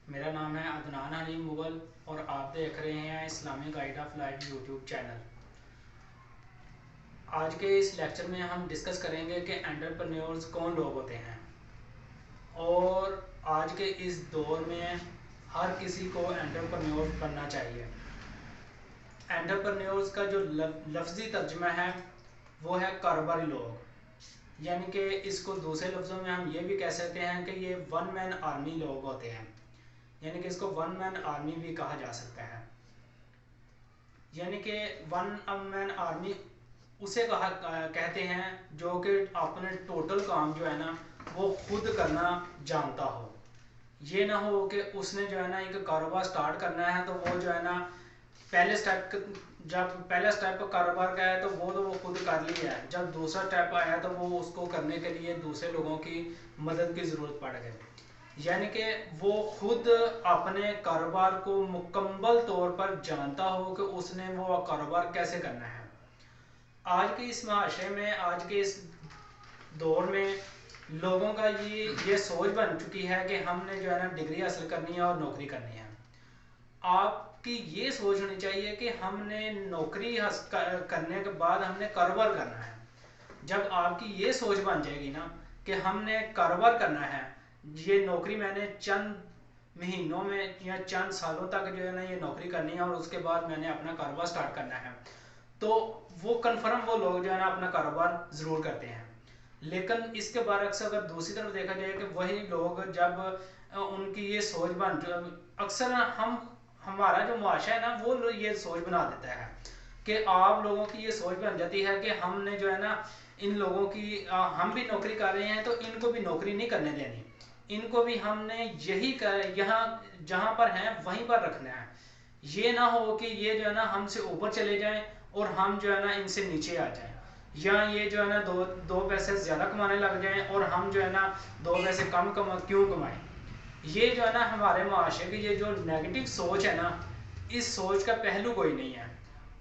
میرا نام ہے عدنان حلیم مغل اور آپ دیکھ رہے ہیں اسلامی guide of life YouTube channel. آج کے اس لیکچر میں ہم ڈسکس کریں گے کہ انٹرپرینیورز کون لوگ ہوتے ہیں، اور آج کے اس دور میں ہر کسی کو انٹرپرینیور بننا چاہیے۔ انٹرپرینیورز کا جو لفظی ترجمہ ہے وہ ہے کاروباری لوگ، یعنی کہ اس کو دوسرے لفظوں میں ہم یہ بھی کہہ سکتے ہیں کہ یہ ون مین آرمی لوگ ہوتے ہیں، یعنی کہ اس کو ون مین آرمی بھی کہا جا سکتا ہے۔ یعنی کہ ون مین آرمی اسے کہتے ہیں جو کہ اپنے ٹوٹل کام جو ہے نا وہ خود کرنا جانتا ہو۔ یہ نہ ہو کہ اس نے جو ہے نا ایک کاروبار سٹارٹ کرنا ہے تو وہ جو ہے نا جب پہلا سٹیپ کاروبار کا ہے تو وہ خود کر لیا ہے، جب دوسرا سٹیپ آیا تو وہ اس کو کرنے کے لیے دوسرے لوگوں کی مدد کی ضرورت پڑ گئی، یعنی کہ وہ خود اپنے کاروبار کو مکمل طور پر جانتا ہو کہ اس نے وہ کاروبار کیسے کرنا ہے۔ آج کے اس معاشرے میں، آج کے اس دور میں لوگوں کا یہ سوچ بن چکی ہے کہ ہم نے جو ہے نا ڈگری حاصل کرنی ہے اور نوکری کرنی ہے۔ آپ کی یہ سوچ ہونی چاہیے کہ ہم نے نوکری کرنے کے بعد ہم نے کاروبار کرنا ہے۔ جب آپ کی یہ سوچ بن جائے گی نا کہ ہم نے کاروبار کرنا ہے، یہ نوکری میں نے چند مہینوں میں یا چند سالوں تک جو ہے نا یہ نوکری کرنی ہے اور اس کے بعد میں نے اپنا کاروبار سٹارٹ کرنا ہے، تو وہ کنفرم وہ لوگ جو ہے نا اپنا کاروبار ضرور کرتے ہیں۔ لیکن اس کے برعکس اگر دوسری طرف دیکھا جائے کہ وہی لوگ جب ان کی یہ سوچ اکثر ہمارا جو معاشرہ ہے نا وہ یہ سوچ بنا دیتا ہے کہ آپ لوگوں کی یہ سوچ بن جاتی ہے کہ ہم نے جو ہے نا ان لوگوں کی ہم بھی نوکری کر رہے ہیں تو ان کو بھی نوکری نہیں کرنے دینی، ان کو بھی ہم نے یہاں جہاں پر ہیں وہیں پر رکھنا ہے۔ یہ نہ ہو کہ یہ جو ہے نا ہم سے اوپر چلے جائیں اور ہم جو ہے نا ان سے نیچے آ جائیں، یا یہ جو ہے نا دو پیسے زیادہ کمانے لگ جائیں اور ہم جو ہے نا دو پیسے کم کیوں کمائیں۔ یہ جو ہے نا ہمارے معاشرے کی یہ جو نیگیٹو سوچ ہے نا، اس سوچ کا پہلو کوئی نہیں ہے،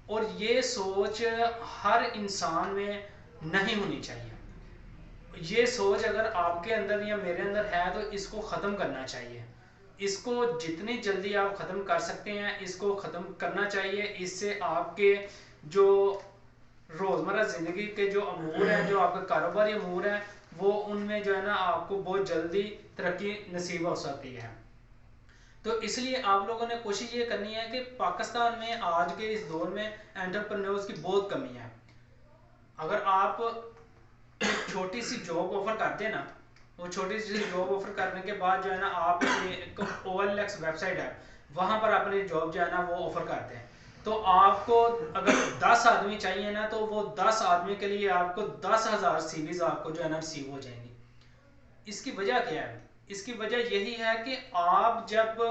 اور یہ سوچ ہر انسان میں نہیں ہونی چاہیے۔ یہ سوچ اگر آپ کے اندر یا میرے اندر ہے تو اس کو ختم کرنا چاہیے، اس کو جتنی جلدی آپ ختم کر سکتے ہیں اس کو ختم کرنا چاہیے۔ اس سے آپ کے جو روزمرہ زندگی کے جو امور ہیں، جو آپ کے کاروباری امور ہیں، وہ ان میں جو ہے نا آپ کو بہت جلدی ترقی نصیب ہو سکتی ہے۔ تو اس لیے آپ لوگوں نے کوشش یہ کرنی ہے کہ پاکستان میں آج کے اس دور میں انٹرپرینیورز کی بہت کمی ہے۔ اگر آپ چھوٹی سی جاب آفر کرتے ہیں نا، وہ چھوٹی سی جاب آفر کرنے کے بعد جو ہے نا آپ ایک OLX ویب سائٹ ہے وہاں پر اپنی جاب جو ہے نا وہ آفر کرتے ہیں، تو آپ کو اگر 10 آدمی چاہیے نا تو وہ 10 آدمی کے لیے آپ کو 10,000 CVs آپ کو جو ہے نا ریسیو ہو جائیں گی۔ اس کی وجہ کیا ہے؟ اس کی وجہ یہی ہے کہ آپ جب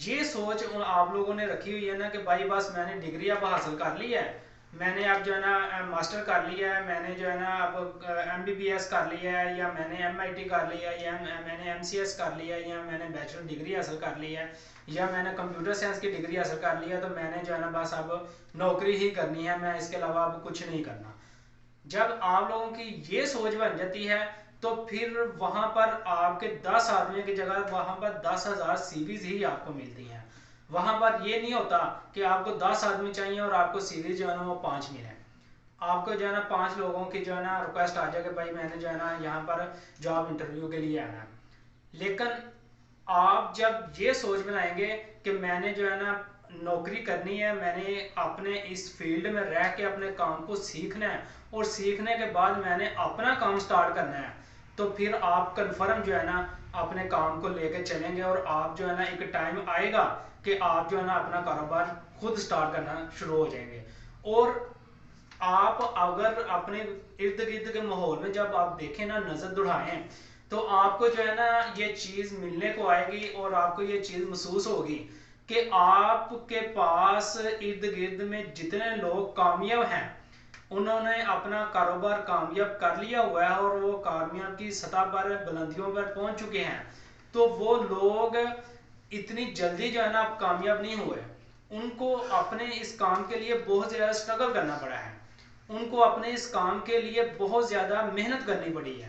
یہ سوچ آپ لوگوں نے رکھی ہوئی ہے نا کہ بھائی بس میں نے ڈگری اب حاصل کر لی ہے، میں نے اب جو ہے نا ماسٹر کر لیا ہے، میں نے جو ہے نا اب MBBS کر لیا ہے، یا میں نے MIT کر لیا ہے، یا میں نے MCS کر لیا ہے، یا میں نے بیچلر ڈگری حاصل کر لی ہے، یا میں نے کمپیوٹر سائنس کی ڈگری حاصل کر لی ہے، تو میں نے جو ہے نا بس اب نوکری ہی کرنی ہے، میں اس کے علاوہ اب کچھ نہیں کرنا۔ جب آپ لوگوں کی یہ سوچ بن جاتی ہے تو پھر وہاں پر آپ کے 10 آدمی کی جگہ وہاں پر 10,000 CVs ہی آپ کو ملتی ہیں۔ وہاں پر یہ نہیں ہوتا کہ آپ کو 10 آدمی چاہیے اور آپ کو CVs جو ہے نا وہ 5 ملیں۔ آپ کو جو ہے نا 5 لوگوں کی جو ہے نا ریکویسٹ آ جائے کہ بھائی میں نے جو ہے نا یہاں پر جاب انٹرویو کے لیے آنا ہے، لیکن آپ جب یہ سوچ بنائیں گے کہ میں نے جو ہے نا نوکری کرنی ہے، میں نے اپنے اس فیلڈ میں رہ کے اپنے کام کو سیکھنا ہے اور سیکھنے کے بعد میں نے اپنا کام سٹارٹ کرنا ہے، تو پھر آپ کنفرم جو ہے نا اپنے کام کو لے کے چلیں گے، اور آپ جو ہے نا ایک ٹائم آئے گا کہ آپ جو ہے نا اپنا کاروبار خود سٹارٹ کرنا شروع ہو جائیں گے۔ اور آپ اگر اپنے ارد گرد کے ماحول میں جب آپ دیکھیں نا، نظر دوڑائیں، تو آپ کو جو ہے نا یہ چیز ملنے کو آئے گی اور آپ کو یہ چیز محسوس ہوگی کہ آپ کے پاس ارد گرد میں جتنے لوگ کامیاب ہیں انہوں نے اپنا کاروبار کامیاب کر لیا ہوا ہے اور وہ کامیاب کی سطح پر بلندیوں پر پہنچ چکے ہیں، تو وہ لوگ اتنی جلدی جو ہے نا کامیاب نہیں ہوئے، ان کو اپنے اس کام کے لیے بہت زیادہ سٹرگل کرنا پڑا ہے، ان کو اپنے اس کام کے لیے بہت زیادہ محنت کرنی پڑی ہے۔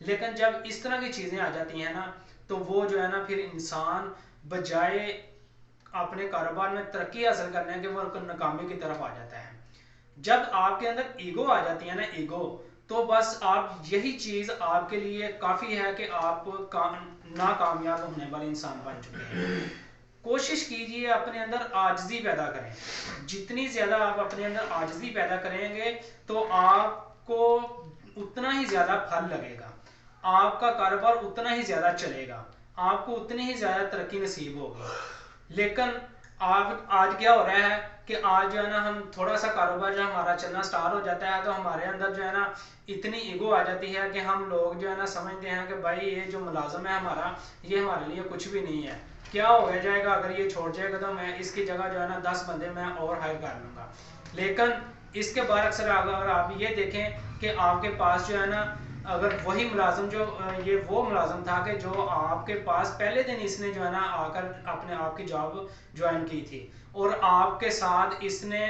لیکن جب اس طرح کی چیزیں آ جاتی ہیں نا تو وہ جو ہے نا پھر انسان بجائے اپنے کاروبار میں ترقی حاصل کرنے کے وہ ناکامی کی طرف آ جاتا ہے. جب آپ کے اندر ایگو آ جاتی ہے نا ایگو تو بس آپ یہی چیز آپ کے لیے کافی ہے کہ آپ ناکامیاب ہونے والے انسان بن چکے ہیں. کوشش کیجئے اپنے اندر عاجزی پیدا کریں. جتنی زیادہ آپ اپنے اندر عاجزی پیدا کریں گے تو آپ کو اتنا ہی زیادہ پھل لگے گا, آپ کا کاروبار اتنا ہی زیادہ چلے گا, آپ کو اتنی ہی زیادہ ترقی نصیب ہوگی. لیکن آج کیا ہو رہا ہے کہ آج جو ہے نا ہم تھوڑا سا کاروبار جو ہمارا چلنا سٹارٹ ہو جاتا ہے تو ہمارے اندر جو ہے نا اتنی ایگو آ جاتی ہے کہ ہم لوگ جو ہے نا سمجھتے ہیں کہ بھائی یہ جو ملازم ہے ہمارا یہ ہمارے لیے کچھ بھی نہیں ہے, کیا ہو جائے گا اگر یہ چھوڑ جائے گا تو میں اس کی جگہ جو ہے نا 10 بندے میں اور ہائر کر لوں گا. لیکن اس کے برعکس اگر آپ یہ دیکھیں کہ آپ کے پاس جو ہے نا اگر وہی ملازم جو یہ وہ ملازم تھا کہ جو آپ کے پاس پہلے دن اس نے جو ہے نا آ کر اپنے آپ کی جاب جوائن کی تھی اور آپ کے ساتھ اس نے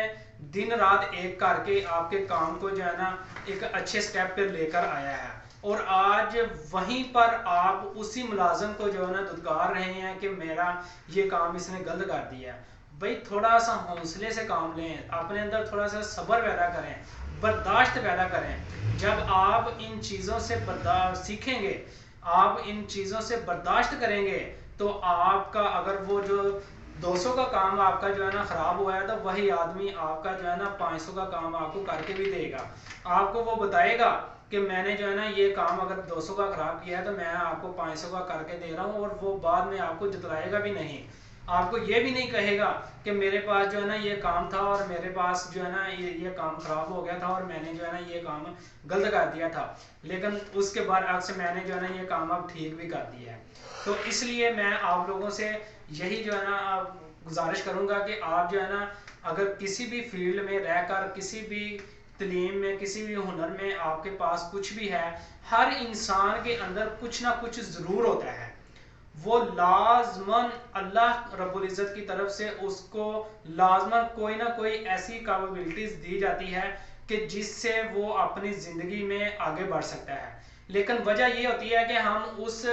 دن رات ایک کر کے آپ کے کام کو جو ہے نا ایک اچھے سٹیپ پہ لے کر آیا ہے, اور آج وہیں پر آپ اسی ملازم کو جو ہے نا دھتکار رہے ہیں کہ میرا یہ کام اس نے غلط کر دیا ہے. بھائی تھوڑا سا حوصلے سے کام لیں, اپنے اندر تھوڑا سا صبر پیدا کریں, برداشت پیدا کریں. جب آپ ان چیزوں سے برداشت سیکھیں گے, آپ ان چیزوں سے برداشت کریں گے تو آپ کا اگر وہ جو 200 کا کام آپ کا جو ہے نا خراب ہوا ہے تو وہی آدمی آپ کا جو ہے نا 500 کا کام آپ کو کر کے بھی دے گا. آپ کو وہ بتائے گا کہ میں نے جو ہے نا یہ کام اگر 200 کا خراب کیا ہے تو میں آپ کو 500 کا کر کے دے رہا ہوں, اور وہ بعد میں آپ کو جتلائے گا بھی نہیں. آپ کو یہ بھی نہیں کہے گا کہ میرے پاس جو ہے نا یہ کام تھا اور میرے پاس جو ہے نا یہ کام خراب ہو گیا تھا اور میں نے جو ہے نا یہ کام غلط کر دیا تھا, لیکن اس کے برعکس میں نے جو ہے نا یہ کام اب ٹھیک بھی کر دیا ہے. تو اس لیے میں آپ لوگوں سے یہی جو ہے نا گزارش کروں گا کہ آپ جو ہے نا اگر کسی بھی فیلڈ میں رہ کر کسی بھی تعلیم میں کسی بھی ہنر میں آپ کے پاس کچھ بھی ہے, ہر انسان کے اندر کچھ نہ کچھ ضرور ہوتا ہے. وہ لازماً اللہ رب العزت کی طرف سے اس کو لازماً کوئی نہ کوئی ایسی کیپیبلٹیز دی جاتی ہے کہ جس سے وہ اپنی زندگی میں آگے بڑھ سکتا ہے. لیکن وجہ یہ ہوتی ہے کہ ہم اس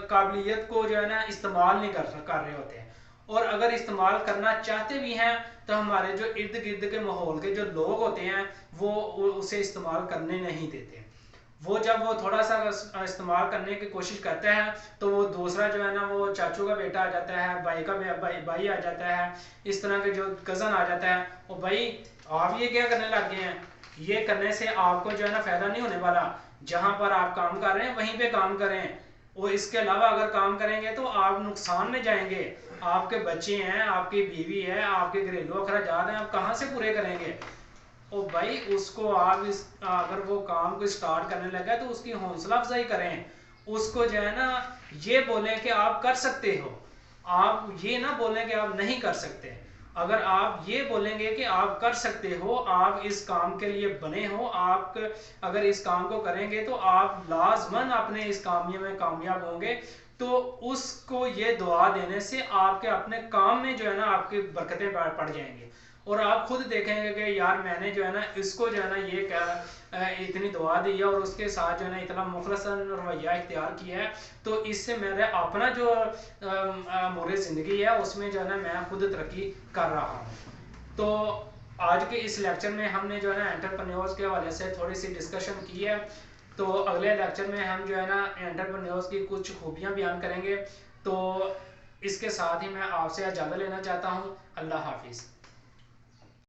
قابلیت کو جو ہے نا استعمال نہیں کر رہے ہوتے ہیں, اور اگر استعمال کرنا چاہتے بھی ہیں تو ہمارے جو ارد گرد کے ماحول کے جو لوگ ہوتے ہیں وہ اسے استعمال کرنے نہیں دیتے. وہ جب وہ تھوڑا سا استعمال کرنے کی کوشش کرتا ہے تو وہ دوسرا جو ہے نا وہ چاچو کا بیٹا آ جاتا ہے, بھائی کا بھائی آ جاتا ہے, اس طرح کے جو کزن آ جاتا ہے, اور بھائی آپ یہ کیا کرنے لگ گئے ہیں, یہ کرنے سے آپ کو جو ہے نا فائدہ نہیں ہونے والا, جہاں پر آپ کام کر رہے ہیں وہیں پہ کام کریں, اور اس کے علاوہ اگر کام کریں گے تو آپ نقصان میں جائیں گے. آپ کے بچے ہیں, آپ کی بیوی ہے, آپ کے گھریلو اخراجات ہیں, آپ کہاں سے پورے کریں گے. او بھائی اس کو آپ اگر وہ کام کو سٹارٹ کرنے لگا تو اس کی حوصلہ افزائی کریں, اس کو جو ہے نا یہ بولیں کہ آپ کر سکتے ہو, آپ یہ نہ بولیں کہ آپ نہیں کر سکتے. اگر آپ یہ بولیں گے کہ آپ کر سکتے ہو, آپ اس کام کے لیے بنے ہو, آپ اگر اس کام کو کریں گے تو آپ لازماً اپنے اس کامیاب میں کامیاب ہوں گے. تو اس کو یہ دعا دینے سے آپ کے اپنے کام میں جو ہے نا آپ کی برکتیں پڑ جائیں گے, اور آپ خود دیکھیں گے کہ یار میں نے جو ہے نا اس کو جو ہے نا یہ اتنی دعا دی ہے اور اس کے ساتھ جو ہے نا اتنا مخلصاً رویہ اختیار کیا ہے, تو اس سے میرا اپنا جو امور زندگی ہے اس میں جو ہے نا میں خود ترقی کر رہا ہوں. تو آج کے اس لیکچر میں ہم نے جو ہے نا انٹرپرینیورز کے حوالے سے تھوڑی سی ڈسکشن کی ہے. تو اگلے لیکچر میں ہم جو ہے نا انٹرپرینیورز کی کچھ خوبیاں بیان کریں گے. تو اس کے ساتھ ہی میں آپ سے اجازت لینا چاہتا ہوں. اللہ حافظ.